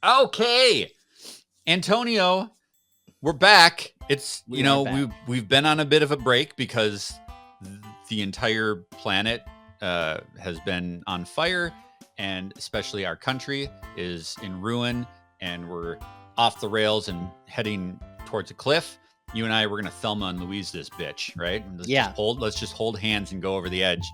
Okay, Antonio, we're back. It's we've been on a bit of a break because the entire planet has been on fire, and especially our country is in ruin, and we're off the rails and heading towards a cliff. You and I, we're gonna Thelma and Louise this bitch, right? Let's just hold hands and go over the edge.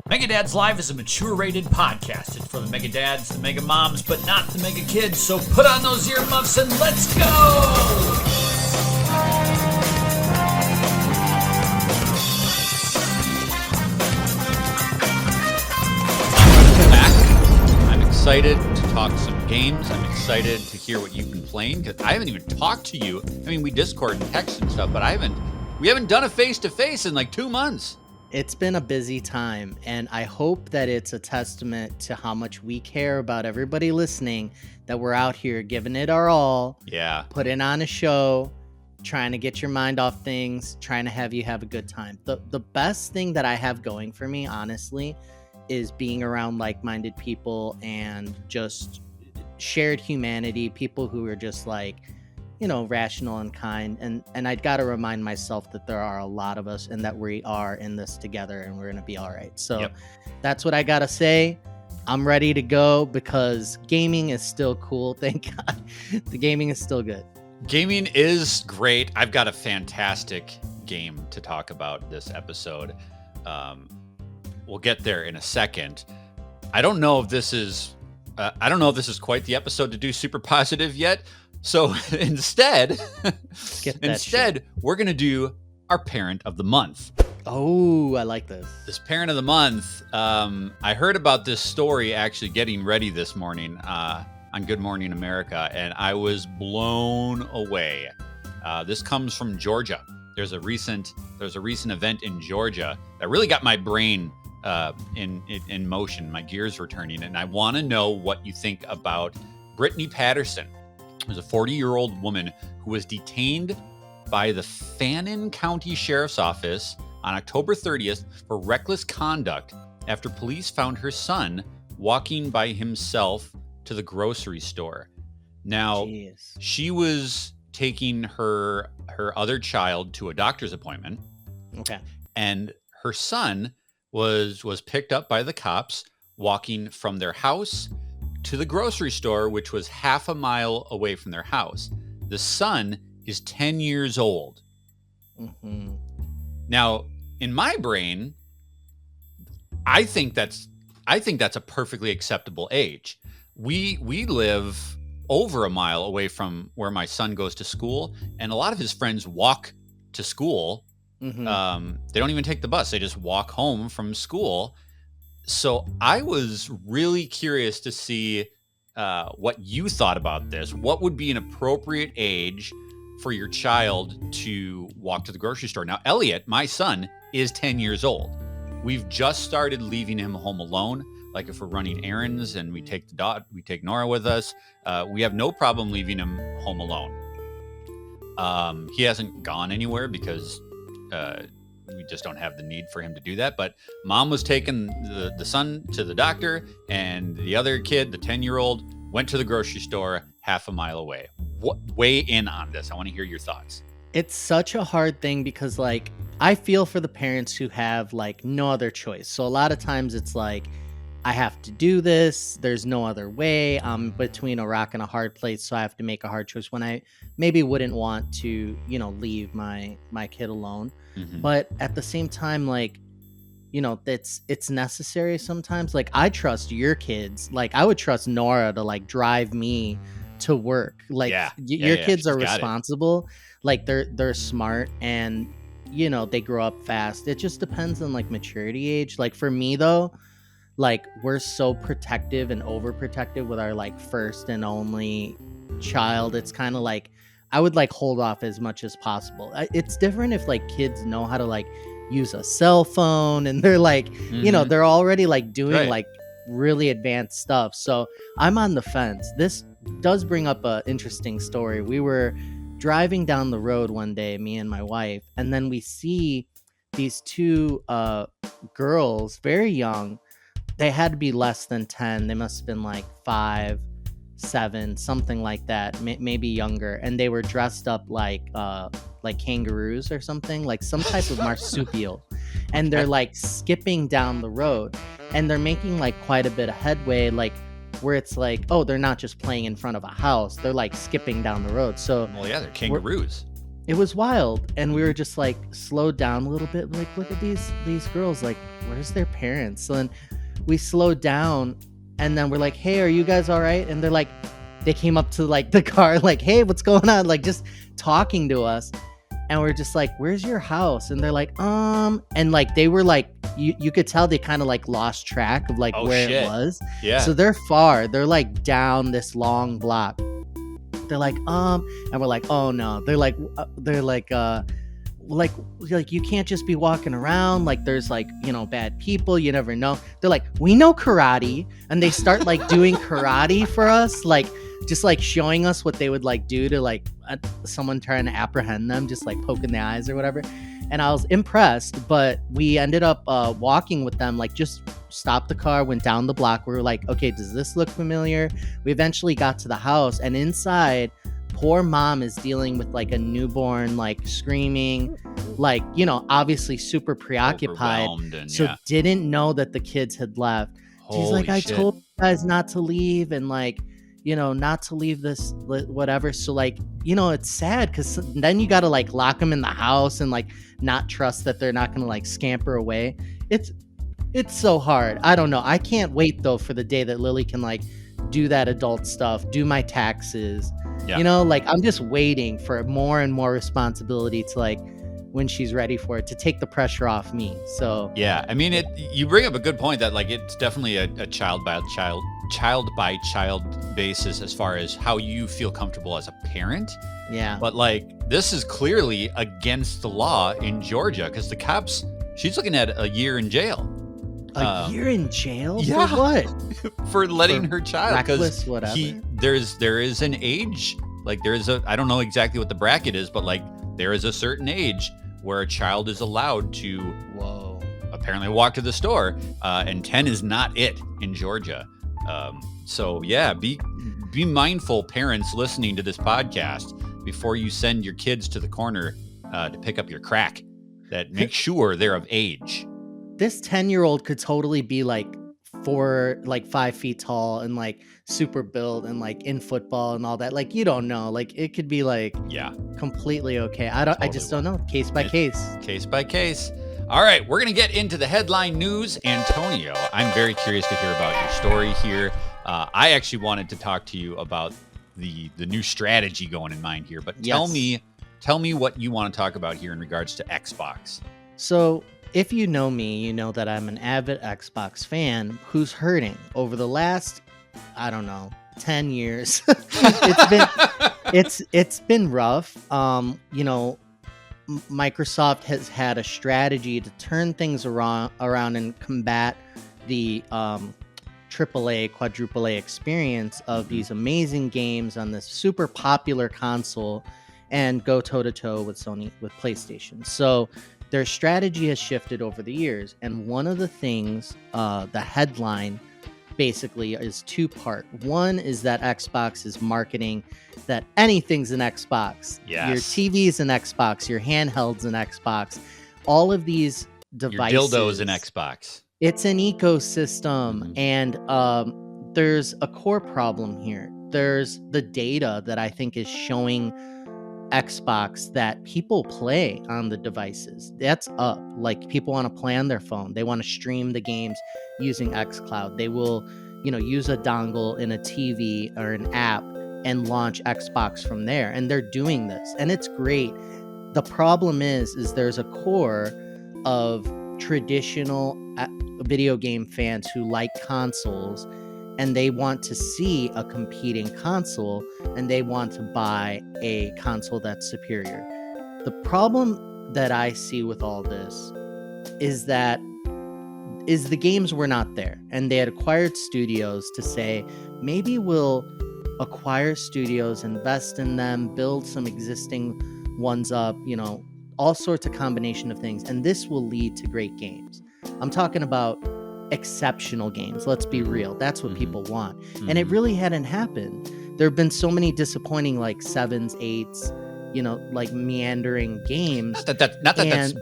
Mega Dads Live is a mature-rated podcast. It's for the Mega Dads, the Mega Moms, but not the Mega Kids. So put on those earmuffs and let's go! I'm excited to talk some games. I'm excited to hear what you've been playing because I haven't even talked to you. I mean, we Discord and text and stuff, but we haven't done a face-to-face in like 2 months. It's been a busy time, and I hope that it's a testament to how much we care about everybody listening, that we're out here giving it our all. Yeah. Putting on a show, trying to get your mind off things, trying to have you have a good time. The best thing that I have going for me, honestly, is being around like-minded people and just shared humanity, people who are just like, rational and kind. And I'd got to remind myself that there are a lot of us and that we are in this together and we're going to be all right. So That's what I got to say. I'm ready to go because gaming is still cool. Thank God. The gaming is still good. Gaming is great. I've got a fantastic game to talk about this episode. We'll get there in a second. I don't know if this is quite the episode to do super positive yet. So instead, we're going to do our parent of the month. Oh, I like this. This parent of the month. I heard about this story actually getting ready this morning on Good Morning America, and I was blown away. This comes from Georgia. There's a recent event in Georgia that really got my brain in motion. My gears were turning, and I want to know what you think about Brittany Patterson. There's a 40-year-old woman who was detained by the Fannin County Sheriff's Office on October 30th for reckless conduct after police found her son walking by himself to the grocery store. Now, She was taking her other child to a doctor's appointment. Okay. And her son was picked up by the cops walking from their house to the grocery store, which was half a mile away from their house. The son is 10 years old. Mm-hmm. Now, in my brain, I think that's a perfectly acceptable age. We live over a mile away from where my son goes to school, and a lot of his friends walk to school. Mm-hmm. They don't even take the bus; they just walk home from school. So I was really curious to see what you thought about this. What would be an appropriate age for your child to walk to the grocery store? Now, Elliot, my son, is 10 years old. We've just started leaving him home alone. Like if we're running errands and we take the dog, we take Nora with us. We have no problem leaving him home alone. He hasn't gone anywhere because we just don't have the need for him to do that. But mom was taking the son to the doctor, and the other kid, the 10-year-old, went to the grocery store half a mile away. Weigh in on this. I want to hear your thoughts. It's such a hard thing because, like, I feel for the parents who have, like, no other choice. So a lot of times it's like, I have to do this. There's no other way. I'm between a rock and a hard place, so I have to make a hard choice when I maybe wouldn't want to, leave my kid alone. Mm-hmm. But at the same time, like, it's necessary sometimes. Like, I trust your kids. Like, I would trust Nora to, like, drive me to work. Like, your kids are responsible. Like, they're smart and, they grow up fast. It just depends on, like, maturity age. Like, for me, though, like, we're so protective and overprotective with our, like, first and only child. It's kind of like, I would, like, hold off as much as possible. It's different if, like, kids know how to, like, use a cell phone and they're, like, mm-hmm. They're already, like, doing, right. like, really advanced stuff. So I'm on the fence. This does bring up an interesting story. We were driving down the road one day, me and my wife, and then we see these two girls, very young. They had to be less than 10. They must have been like 5, 7, something like that, maybe younger, and they were dressed up like kangaroos or something, like some type of marsupial, and they're like skipping down the road, and they're making like quite a bit of headway, like where it's like, oh, they're not just playing in front of a house, they're like skipping down the road. So well, yeah, they're kangaroos. It was wild, and we were just like slowed down a little bit, like, look at these girls, like, where's their parents? So then we slowed down, and then we're like, hey, are you guys all right? And they're like, they came up to like the car, like, hey, what's going on? Like, just talking to us. And we're just like, where's your house? And they're like, and like they were like, you could tell they kind of like lost track of like where it was. Yeah. So they're far. They're like down this long block. They're like, and we're like, oh no. They're like, you can't just be walking around. Like, there's like, bad people. You never know. They're like, we know karate. And they start like doing karate for us. Like, just like showing us what they would like do to like someone trying to apprehend them, just like poking the eyes or whatever. And I was impressed, but we ended up walking with them, like just stopped the car, went down the block. We were like, okay, does this look familiar? We eventually got to the house, and inside, poor mom is dealing with like a newborn, like screaming, like, obviously super preoccupied. Didn't know that the kids had left. She's like, I told you guys not to leave, and like, not to leave this, whatever. So like, it's sad because then you got to like lock them in the house and like not trust that they're not going to like scamper away. It's so hard. I don't know. I can't wait though for the day that Lily can like do that adult stuff, do my taxes, like I'm just waiting for more and more responsibility to like, when she's ready for it, to take the pressure off me. So yeah, I mean, you bring up a good point that like it's definitely a child by child basis as far as how you feel comfortable as a parent. Yeah, but like this is clearly against the law in Georgia because the cops, she's looking at a year in jail. A year in jail? Yeah. For what? For letting her child, because there is an age, like I don't know exactly what the bracket is, but like there is a certain age where a child is allowed to apparently walk to the store, and 10 is not it in Georgia. So yeah, be mindful, parents listening to this podcast, before you send your kids to the corner to pick up your crack, that make sure they're of age. This 10-year-old could totally be like 5 feet tall and like super built and like in football and all that. Like, you don't know. Like, it could be like completely okay. I just don't know. Case by case. All right, we're gonna get into the headline news. Antonio, I'm very curious to hear about your story here. I actually wanted to talk to you about the new strategy going in mind here, but tell me what you want to talk about here in regards to Xbox. So if you know me, you know that I'm an avid Xbox fan who's hurting over the last, I don't know, 10 years. It's been rough. Microsoft has had a strategy to turn things around and combat the AAA, quadruple A experience of these amazing games on this super popular console and go toe-to-toe with Sony, with PlayStation. So their strategy has shifted over the years, and one of the things, the headline basically is two-part. One is that Xbox is marketing that anything's an Xbox. Yes. Your TV's an Xbox, your handheld's an Xbox. All of these devices. Your dildo's an Xbox. It's an ecosystem, and there's a core problem here. There's the data that I think is showing Xbox that people play on the devices. That's up. Like, people want to play on their phone. They want to stream the games using xCloud. They will, use a dongle in a TV or an app and launch Xbox from there. And they're doing this, and it's great. The problem is there's a core of traditional video game fans who like consoles, and they want to see a competing console, and they want to buy a console that's superior. The problem that I see with all this is the games were not there, and they had acquired studios to say, maybe we'll acquire studios, invest in them, build some existing ones up, all sorts of combination of things, and this will lead to great games. I'm talking about exceptional games. Let's be real. That's what people want. And it really hadn't happened. There have been so many disappointing, like 7s, 8s, like meandering games. Not that that's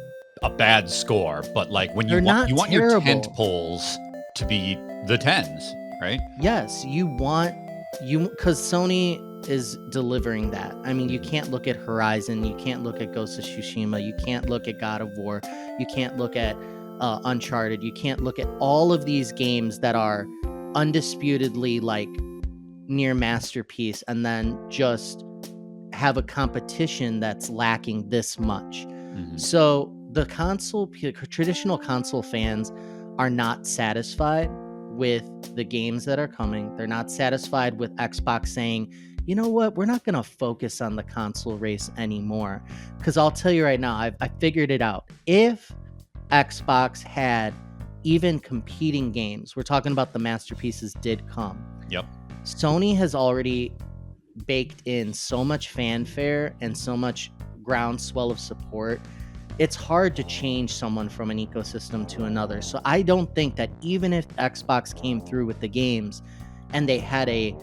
a bad score, but like when you want your tent poles to be the 10s, right? Yes, because Sony is delivering that. I mean, you can't look at Horizon, you can't look at Ghost of Tsushima, you can't look at God of War, you can't look at Uncharted, you can't look at all of these games that are undisputedly like near masterpiece and then just have a competition that's lacking this much. So the traditional console fans are not satisfied with the games that are coming. They're not satisfied with Xbox saying, you know what, we're not going to focus on the console race anymore. Because I'll tell you right now, I figured it out. If Xbox had even competing games, we're talking about the masterpieces did come. Yep. Sony has already baked in so much fanfare and so much groundswell of support. It's hard to change someone from an ecosystem to another. So I don't think that even if Xbox came through with the games and they had a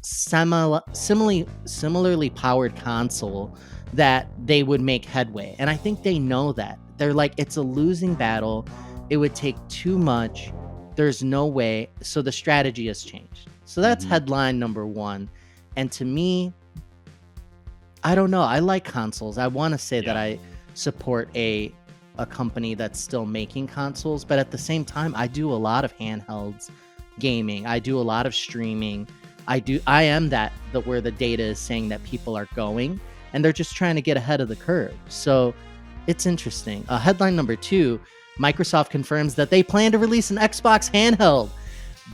similarly powered console, that they would make headway. And I think they know that. They're like, it's a losing battle. It would take too much. There's no way. So the strategy has changed. So that's headline number one. And to me, I don't know. I like consoles. I want to say that I support a company that's still making consoles, but at the same time, I do a lot of handhelds gaming. I do a lot of streaming. I am where the data is saying that people are going, and they're just trying to get ahead of the curve. So it's interesting. Headline number 2, Microsoft confirms that they plan to release an Xbox handheld,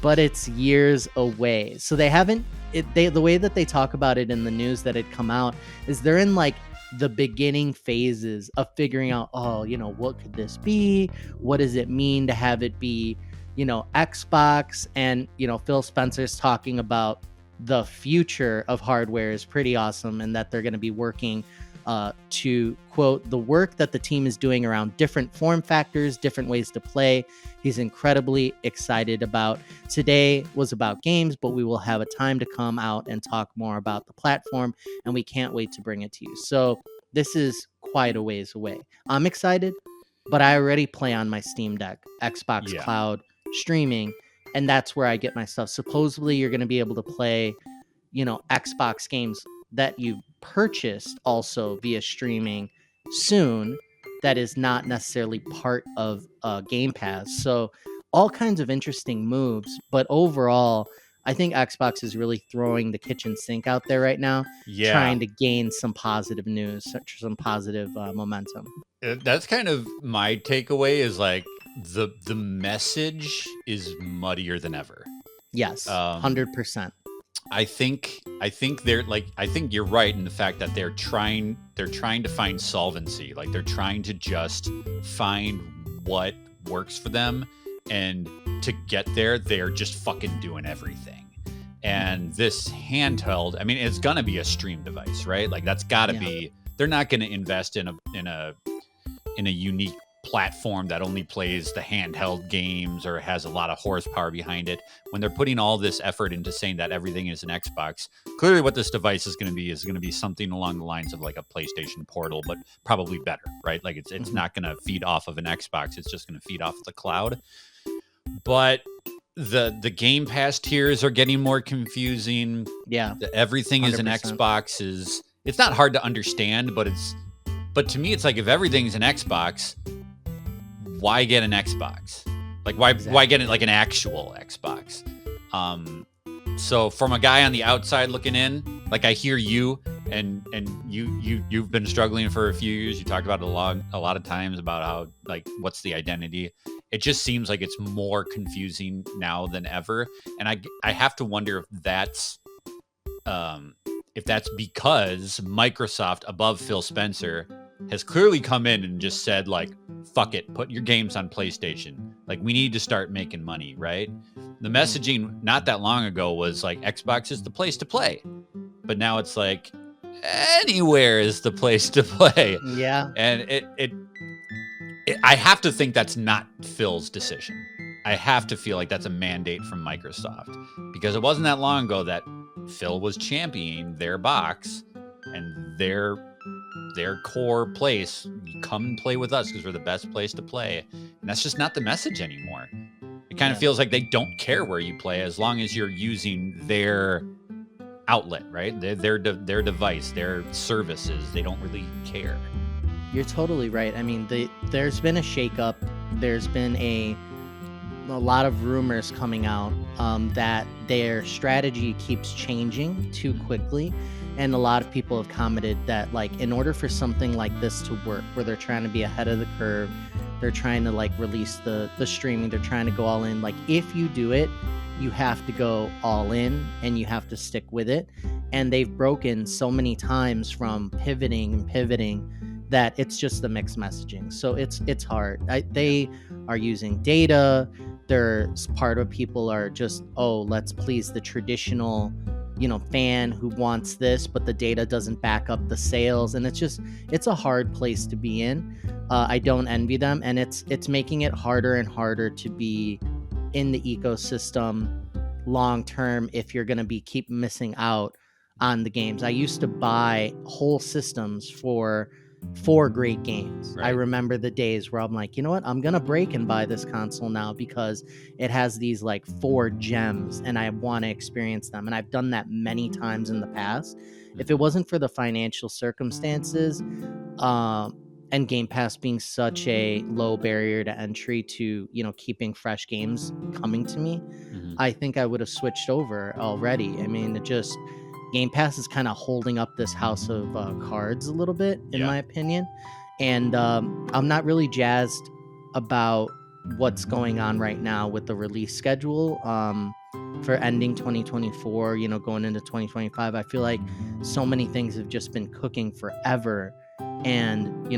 but it's years away. So they haven't, the way that they talk about it in the news that had come out is they're in like the beginning phases of figuring out, what could this be? What does it mean to have it be, Xbox? And, Phil Spencer's talking about the future of hardware is pretty awesome, and that they're going to be working to, quote, the work that the team is doing around different form factors, different ways to play. He's incredibly excited about. Today was about games, but we will have a time to come out and talk more about the platform, and we can't wait to bring it to you. So this is quite a ways away. I'm excited, but I already play on my Steam Deck, Xbox Cloud streaming, and that's where I get my stuff. Supposedly you're going to be able to play, Xbox games that you purchased also via streaming soon, that is not necessarily part of Game Pass. So all kinds of interesting moves, but overall I think Xbox is really throwing the kitchen sink out there right now, trying to gain some positive news, some positive momentum. That's kind of my takeaway, is like the message is muddier than ever. Yes, 100%. I think they're like, I think you're right in the fact that they're trying to find solvency. Like they're trying to just find what works for them, and to get there, they're just fucking doing everything. And this handheld, I mean, it's gonna be a stream device, right? Like that's gotta be. They're not gonna invest in a unique platform that only plays the handheld games or has a lot of horsepower behind it. When they're putting all this effort into saying that everything is an Xbox, clearly what this device is going to be something along the lines of like a PlayStation Portal, but probably better, right? Like it's not going to feed off of an Xbox. It's just going to feed off the cloud. But the Game Pass tiers are getting more confusing. Yeah. Everything 100%. Is an Xbox it's not hard to understand, but to me, it's like, if everything's an Xbox, why get an Xbox? Like, why get it like an actual Xbox? So from a guy on the outside looking in, like I hear you, and you've been struggling for a few years. You talked about it a lot of times about how, like, what's the identity? It just seems like it's more confusing now than ever, and I have to wonder if that's because Microsoft, above Phil Spencer, has clearly come in and just said, like, fuck it, put your games on PlayStation. Like, we need to start making money, right? The messaging not that long ago was like, Xbox is the place to play. But now it's like, anywhere is the place to play. Yeah. And I have to think that's not Phil's decision. I have to feel like that's a mandate from Microsoft, because it wasn't that long ago that Phil was championing their box and their core place. You come and play with us because we're the best place to play. And that's just not the message anymore. It kind of feels like they don't care where you play as long as you're using their outlet, right? Their device, their services. They don't really care. You're totally right. I mean, there's been a shakeup. There's been a lot of rumors coming out that their strategy keeps changing too quickly. And a lot of people have commented that, like, in order for something like this to work, where they're trying to be ahead of the curve, they're trying to like release the streaming, they're trying to go all in. Like, if you do it, you have to go all in and you have to stick with it. And they've broken so many times from pivoting that it's just the mixed messaging. So it's hard. They are using data. There's part of people are just, oh, let's please the traditional, fan who wants this, but the data doesn't back up the sales. And it's a hard place to be in. I don't envy them. And it's making it harder and harder to be in the ecosystem long term if you're going to keep missing out on the games. I used to buy whole systems for 4 great games. Right. I remember the days where I'm like, you know what? I'm going to break and buy this console now because it has these like 4 gems and I want to experience them. And I've done that many times in the past. If it wasn't for the financial circumstances, and Game Pass being such a low barrier to entry to, keeping fresh games coming to me, I think I would have switched over already. I mean, Game Pass is kind of holding up this house of cards a little bit, in my opinion. And I'm not really jazzed about what's going on right now with the release schedule for ending 2024, going into 2025. I feel like so many things have just been cooking forever. And,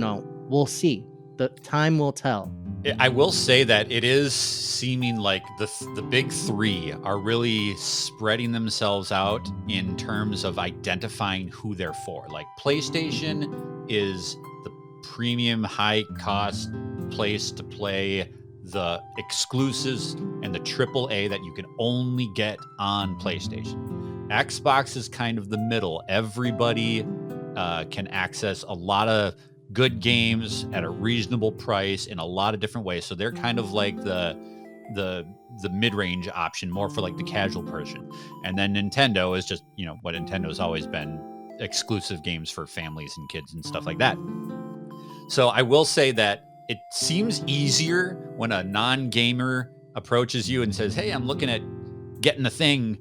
we'll see. The time will tell. I will say that it is seeming like the big 3 are really spreading themselves out in terms of identifying who they're for. Like, PlayStation is the premium, high-cost place to play the exclusives and the AAA that you can only get on PlayStation. Xbox is kind of the middle. Everybody can access a lot of good games at a reasonable price in a lot of different ways. So they're kind of like the mid-range option, more for like the casual person. And then Nintendo is just, what Nintendo's always been, exclusive games for families and kids and stuff like that. So I will say that it seems easier when a non-gamer approaches you and says, hey, I'm looking at getting a thing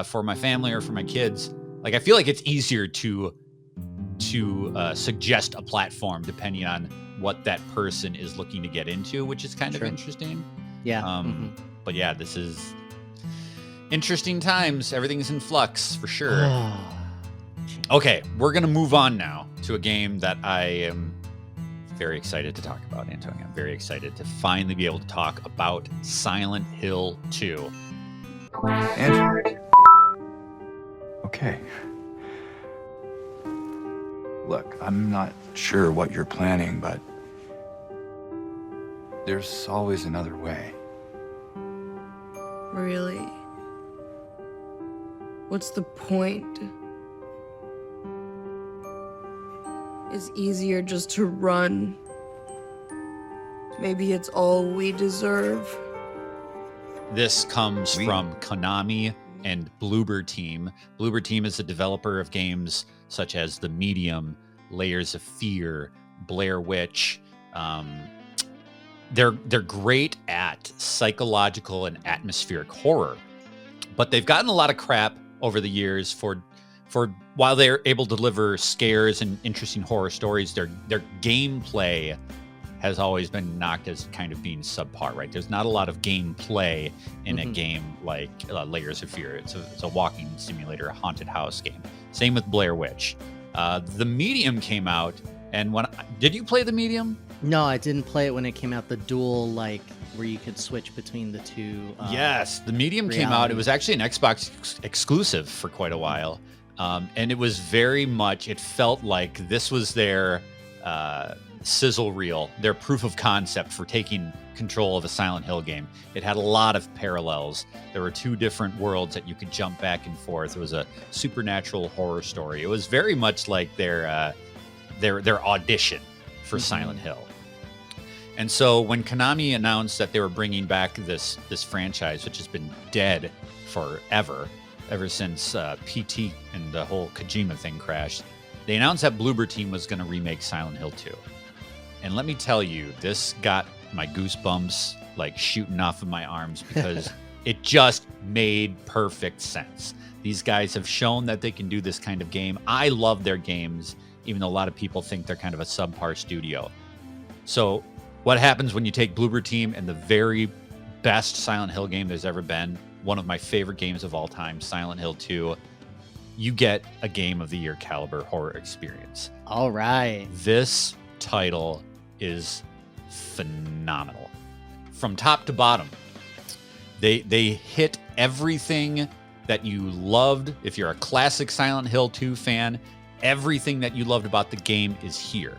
for my family or for my kids. Like, I feel like it's easier to suggest a platform depending on what that person is looking to get into, which is kind of interesting. Yeah. But yeah, this is interesting times. Everything's in flux for sure. Okay, we're going to move on now to a game that I am very excited to talk about, Antonio. I'm very excited to finally be able to talk about Silent Hill 2. Andrew. Okay. Look, I'm not sure what you're planning, but there's always another way. Really? What's the point? It's easier just to run. Maybe it's all we deserve. This comes from Konami and Bloober Team. Bloober Team is a developer of games such as The Medium, Layers of Fear, Blair Witch. They're great at psychological and atmospheric horror, but they've gotten a lot of crap over the years for while they're able to deliver scares and interesting horror stories, their gameplay has always been knocked as kind of being subpar, right? There's not a lot of gameplay in a game like Layers of Fear. It's a walking simulator, a haunted house game. Same with Blair Witch. The Medium came out, and did you play The Medium? No, I didn't play it when it came out. The dual, like, where you could switch between the two. Yes, The Medium came out. It was actually an Xbox exclusive for quite a while. And it was very much, it felt like this was their sizzle reel, their proof of concept for taking control of a Silent Hill game. It had a lot of parallels. There were 2 different worlds that you could jump back and forth. It was a supernatural horror story. It was very much like their audition for Silent Hill. And so when Konami announced that they were bringing back this franchise, which has been dead forever, ever since PT and the whole Kojima thing crashed, they announced that Bloober Team was going to remake Silent Hill 2. And let me tell you, this got my goosebumps like shooting off of my arms because it just made perfect sense. These guys have shown that they can do this kind of game. I love their games, even though a lot of people think they're kind of a subpar studio. So what happens when you take Bloober Team and the very best Silent Hill game there's ever been, one of my favorite games of all time, Silent Hill 2, you get a Game of the Year caliber horror experience. All right. This title is phenomenal. From top to bottom, they hit everything that you loved. If you're a classic Silent Hill 2 fan, everything that you loved about the game is here.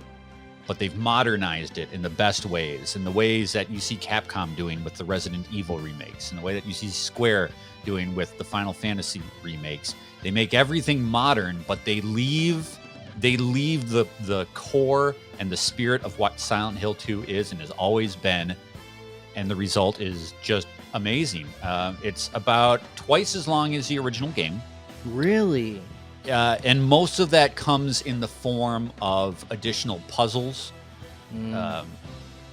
But they've modernized it in the best ways, in the ways that you see Capcom doing with the Resident Evil remakes, in the way that you see Square doing with the Final Fantasy remakes. They make everything modern, but they leave the core and the spirit of what Silent Hill 2 is and has always been, and the result is just amazing. It's about twice as long as the original game. Really? And most of that comes in the form of additional puzzles,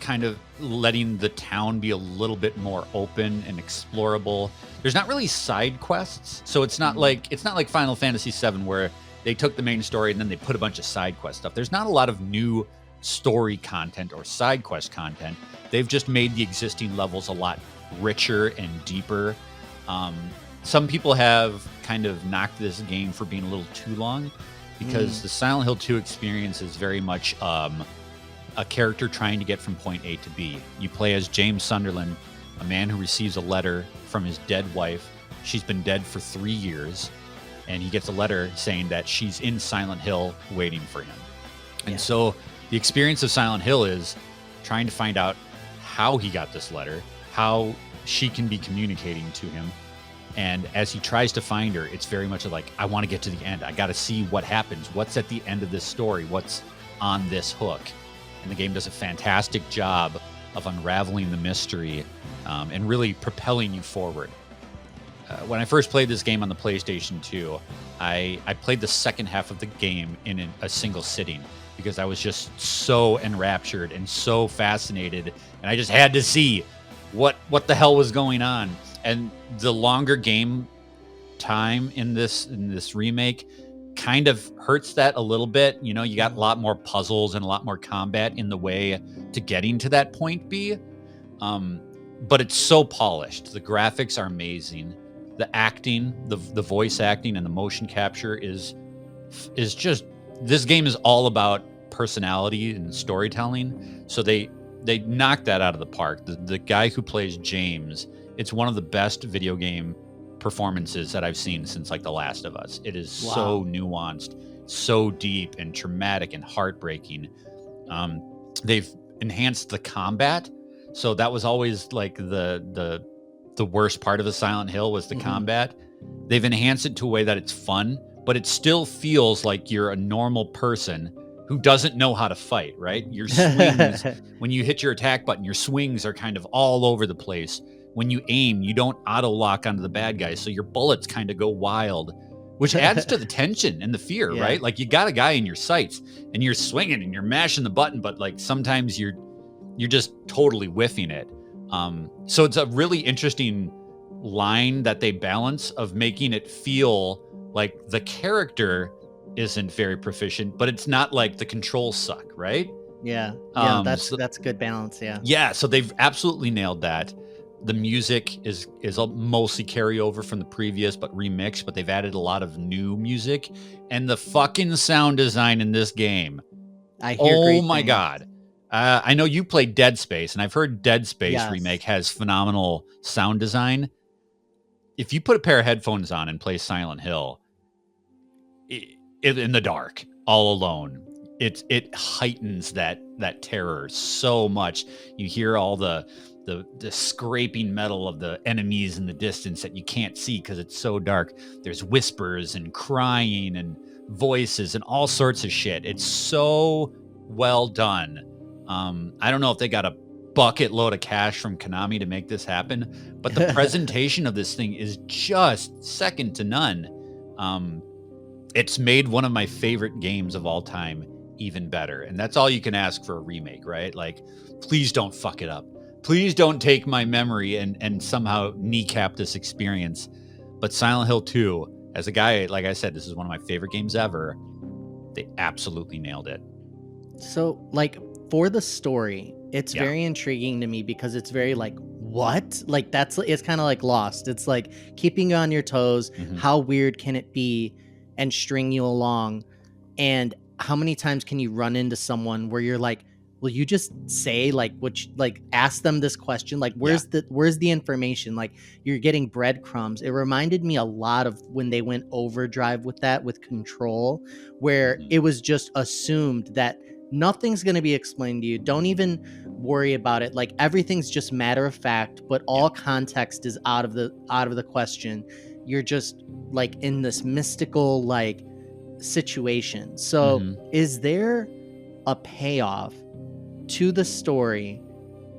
kind of letting the town be a little bit more open and explorable. There's not really side quests, so it's not like Final Fantasy VII where they took the main story and then they put a bunch of side quest stuff. There's not a lot of new story content or side quest content. They've just made the existing levels a lot richer and deeper. Some people have kind of knocked this game for being a little too long because the Silent Hill 2 experience is very much a character trying to get from point A to B. You play as James Sunderland, a man who receives a letter from his dead wife. She's been dead for 3 years, and he gets a letter saying that she's in Silent Hill waiting for him. And so the experience of Silent Hill is trying to find out how he got this letter, how she can be communicating to him. And as he tries to find her, it's very much like, I want to get to the end. I got to see what happens. What's at the end of this story? What's on this hook? And the game does a fantastic job of unraveling the mystery and really propelling you forward. When I first played this game on the PlayStation 2, I played the second half of the game in a single sitting because I was just so enraptured and so fascinated. And I just had to see what the hell was going on. And the longer game time in this remake kind of hurts that a little bit. You know, you got a lot more puzzles and a lot more combat in the way to getting to that point B. But it's so polished. The graphics are amazing. The acting, the voice acting and the motion capture is just, this game is all about personality and storytelling. So they knocked that out of the park. The guy who plays James, it's one of the best video game performances that I've seen since like The Last of Us. It is so nuanced, so deep and traumatic and heartbreaking. They've enhanced the combat. So that was always like the worst part of the Silent Hill was the combat. They've enhanced it to a way that it's fun, but it still feels like you're a normal person who doesn't know how to fight, right? Your swings, when you hit your attack button, your swings are kind of all over the place. When you aim, you don't auto lock onto the bad guys, so your bullets kind of go wild, which adds to the tension and the fear, right? Like you got a guy in your sights and you're swinging and you're mashing the button, but like sometimes you're just totally whiffing it. So it's a really interesting line that they balance of making it feel like the character isn't very proficient, but it's not like the controls suck, right? Yeah, that's a good balance. Yeah, so they've absolutely nailed that. The music is mostly carryover from the previous, but remixed, but they've added a lot of new music. And the fucking sound design in this game. I hear great my things. God. I know you played Dead Space, and I've heard Dead Space remake has phenomenal sound design. If you put a pair of headphones on and play Silent Hill in the dark, all alone, it heightens that terror so much. You hear all the scraping metal of the enemies in the distance that you can't see because it's so dark. There's whispers and crying and voices and all sorts of shit. It's so well done. I don't know if they got a bucket load of cash from Konami to make this happen, but the presentation of this thing is just second to none. It's made one of my favorite games of all time even better. And that's all you can ask for a remake, right? Like, please don't fuck it up. Please don't take my memory and somehow kneecap this experience. But Silent Hill 2, as a guy, like I said, this is one of my favorite games ever. They absolutely nailed it. So, like, for the story, it's very intriguing to me because it's very like, what? Like, it's kind of like Lost. It's like keeping you on your toes. How weird can it be? And string you along. And how many times can you run into someone where you're like, will you just say ask them this question? Like, where's the information? Like, you're getting breadcrumbs. It reminded me a lot of when they went overdrive with Control, where it was just assumed that nothing's going to be explained to you. Don't even worry about it. Like, everything's just matter of fact, but all context is out of the question. You're just like in this mystical like situation. So is there a payoff to the story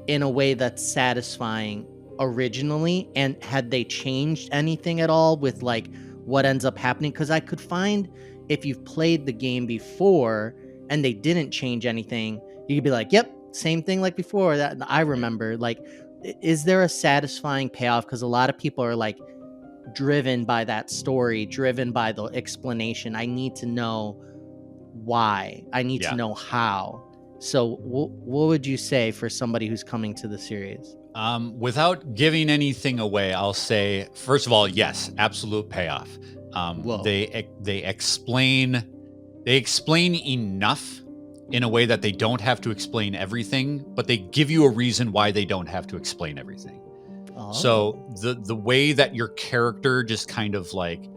in a way that's satisfying originally? And had they changed anything at all with like what ends up happening? Because I could find, if you've played the game before and they didn't change anything, you could be like, yep, same thing like before. That I remember. Like, is there a satisfying payoff? Because a lot of people are like driven by that story, driven by the explanation. I need to know why. I need to know how. So what would you say for somebody who's coming to the series? Without giving anything away, I'll say, first of all, yes, absolute payoff. They explain enough in a way that they don't have to explain everything, but they give you a reason why they don't have to explain everything. So the way that your character just kind of like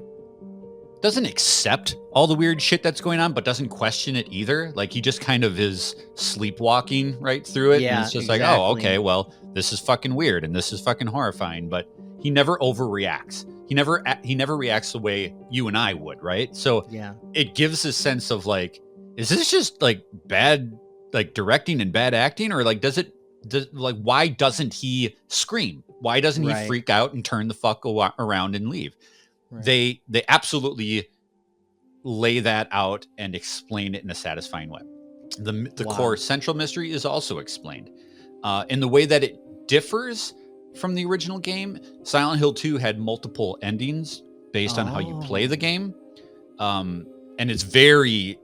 doesn't accept all the weird shit that's going on, but doesn't question it either. Like, he just kind of is sleepwalking right through it. Yeah, and it's just like, oh, okay, well, this is fucking weird and this is fucking horrifying, but he never overreacts. He never reacts the way you and I would, right? So it gives a sense of like, is this just like bad, like directing and bad acting, or like why doesn't he scream? Why doesn't he freak out and turn the fuck around and leave? Right. They absolutely lay that out and explain it in a satisfying way. The core central mystery is also explained in the way that it differs from the original game. Silent Hill 2 had multiple endings based on how you play the game, and it's very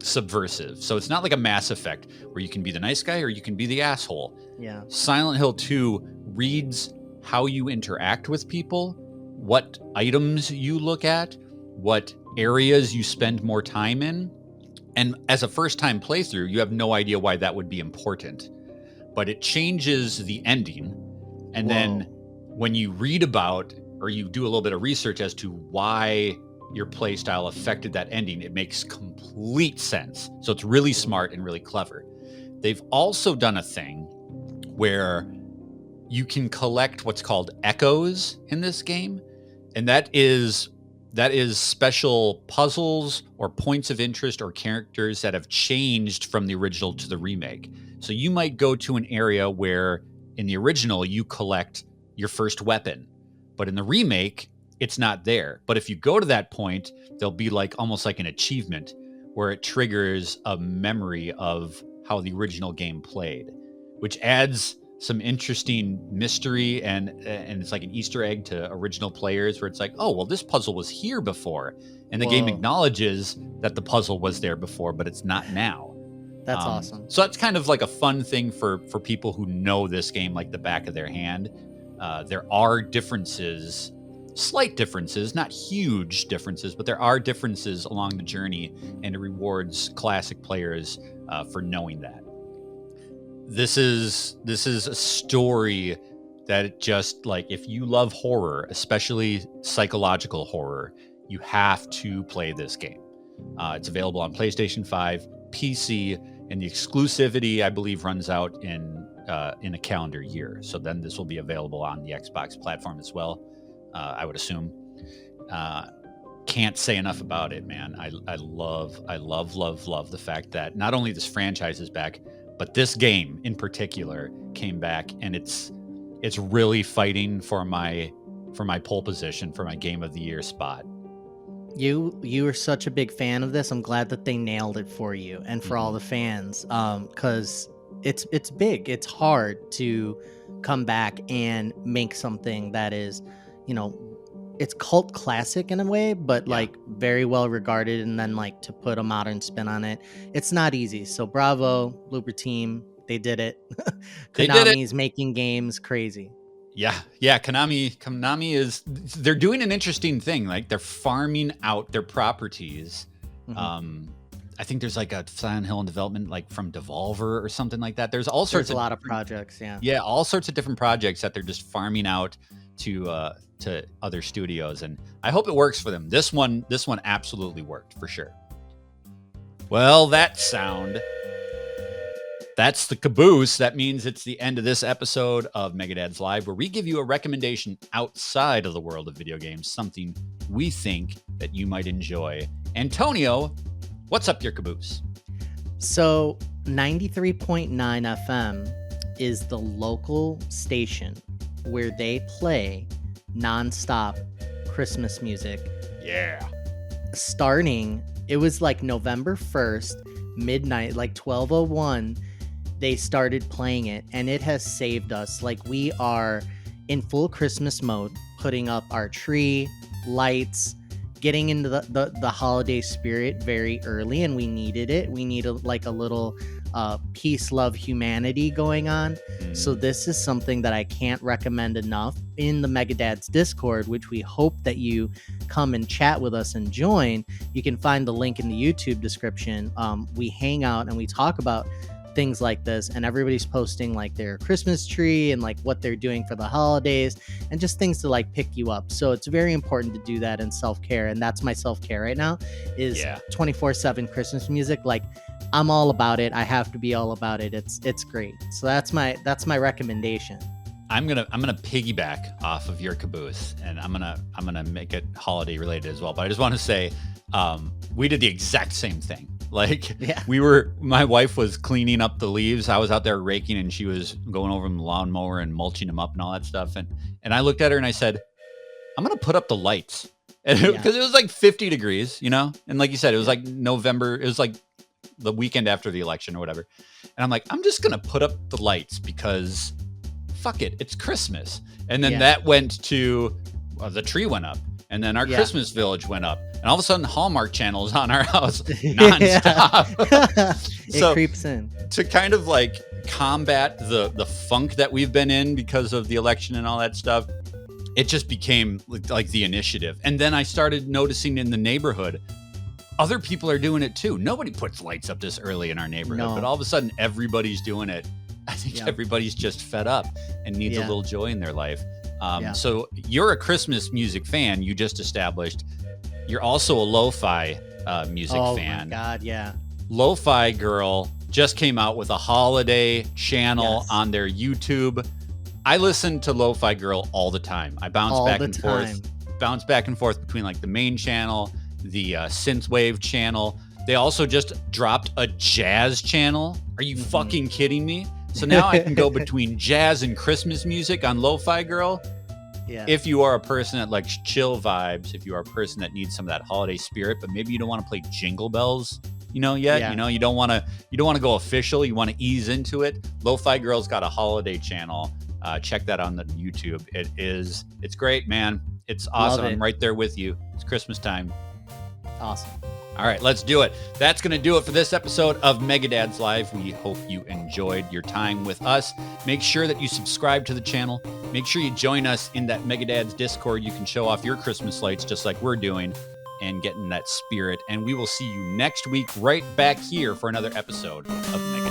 subversive. So it's not like a Mass Effect where you can be the nice guy or you can be the asshole. Yeah. Silent Hill 2 reads how you interact with people, what items you look at, what areas you spend more time in. And as a first-time playthrough, you have no idea why that would be important. But it changes the ending. And then when you read about, or you do a little bit of research as to why your playstyle affected that ending, it makes complete sense. So it's really smart and really clever. They've also done a thing where you can collect what's called echoes in this game. And that is special puzzles or points of interest or characters that have changed from the original to the remake. So you might go to an area where in the original you collect your first weapon, but in the remake it's not there. But if you go to that point, there'll be like almost like an achievement where it triggers a memory of how the original game played, which adds some interesting mystery and it's like an Easter egg to original players where it's like, oh, well, this puzzle was here before. And the game acknowledges that the puzzle was there before, but it's not now. That's awesome. So that's kind of like a fun thing for people who know this game like the back of their hand. There are differences, slight differences, not huge differences, but there are differences along the journey, and it rewards classic players for knowing that. This is a story that just like, if you love horror, especially psychological horror, you have to play this game. It's available on PlayStation 5, PC, and the exclusivity, I believe, runs out in a calendar year. So then this will be available on the Xbox platform as well, I would assume. Can't say enough about it, man. I love the fact that not only this franchise is back, but this game in particular came back, and it's really fighting for my pole position for my Game of the Year spot. You are such a big fan of this. I'm glad that they nailed it for you and for all the fans, because it's big. It's hard to come back and make something that is, it's cult classic in a way, but like very well regarded, and then like to put a modern spin on it, it's not easy. So bravo, Bloober Team, they did it. Konami's making games crazy. Yeah. Konami they're doing an interesting thing. Like they're farming out their properties. I think there's like a Silent Hill in development, like from Devolver or something like that. There's a lot of projects. Yeah, all sorts of different projects that they're just farming out to other studios, and I hope it works for them. This one absolutely worked for sure. Well, that's the caboose. That means it's the end of this episode of Megadads Live, where we give you a recommendation outside of the world of video games, something we think that you might enjoy. Antonio, what's up your caboose? So 93.9 FM is the local station where they play nonstop Christmas music. Yeah. Starting, it was like November 1st, midnight, like 12:01, they started playing it, and it has saved us. Like, we are in full Christmas mode, putting up our tree, lights, getting into the holiday spirit very early, and we needed it. We need a little peace, love, humanity going on. So this is something that I can't recommend enough. In the Megadads Discord, which we hope that you come and chat with us and join, you can find the link in the YouTube description. We hang out and we talk about things like this, and everybody's posting like their Christmas tree and like what they're doing for the holidays and just things to like pick you up. So it's very important to do that in self-care, and that's my self-care right now is 24/7 Christmas music. Like, I'm all about it. I have to be all about it. It's great. So that's my recommendation. I'm gonna piggyback off of your caboose, and I'm gonna make it holiday related as well. But I just want to say, we did the exact same thing. Like, my wife was cleaning up the leaves. I was out there raking, and she was going over the lawnmower and mulching them up and all that stuff. And I looked at her and I said, I'm gonna put up the lights, because it was like 50 degrees, and like you said, it was like November. It was like the weekend after the election or whatever. And I'm like, I'm just gonna put up the lights because fuck it, it's Christmas. And then that went to the tree went up, and then our Christmas village went up, and all of a sudden Hallmark Channel is on our house nonstop. It creeps in to kind of like combat the funk that we've been in because of the election and all that stuff. It just became like the initiative. And then I started noticing in the neighborhood, other people are doing it too. Nobody puts lights up this early in our neighborhood, but all of a sudden everybody's doing it. I think everybody's just fed up and needs a little joy in their life. So you're a Christmas music fan. You just established. You're also a lo-fi music fan. Oh my God, yeah. Lo-Fi Girl just came out with a holiday channel on their YouTube. I listen to Lo-Fi Girl all the time. I bounce back and forth between like the main channel, the synthwave channel. They also just dropped a jazz channel. Are you fucking kidding me? So now I can go between jazz and Christmas music on Lo-Fi Girl. Yeah. If you are a person that likes chill vibes, if you are a person that needs some of that holiday spirit, but maybe you don't want to play Jingle Bells, you don't want to go official. You want to ease into it. Lo-Fi Girl's got a holiday channel. Check that on the YouTube. It's great, man. It's awesome. I'm right there with you. It's Christmas time. Awesome. All right, let's do it. That's going to do it for this episode of Megadads Live. We hope you enjoyed your time with us. Make sure that you subscribe to the channel. Make sure you join us in that Megadads Discord. You can show off your Christmas lights just like we're doing and get in that spirit. And we will see you next week right back here for another episode of Megadads.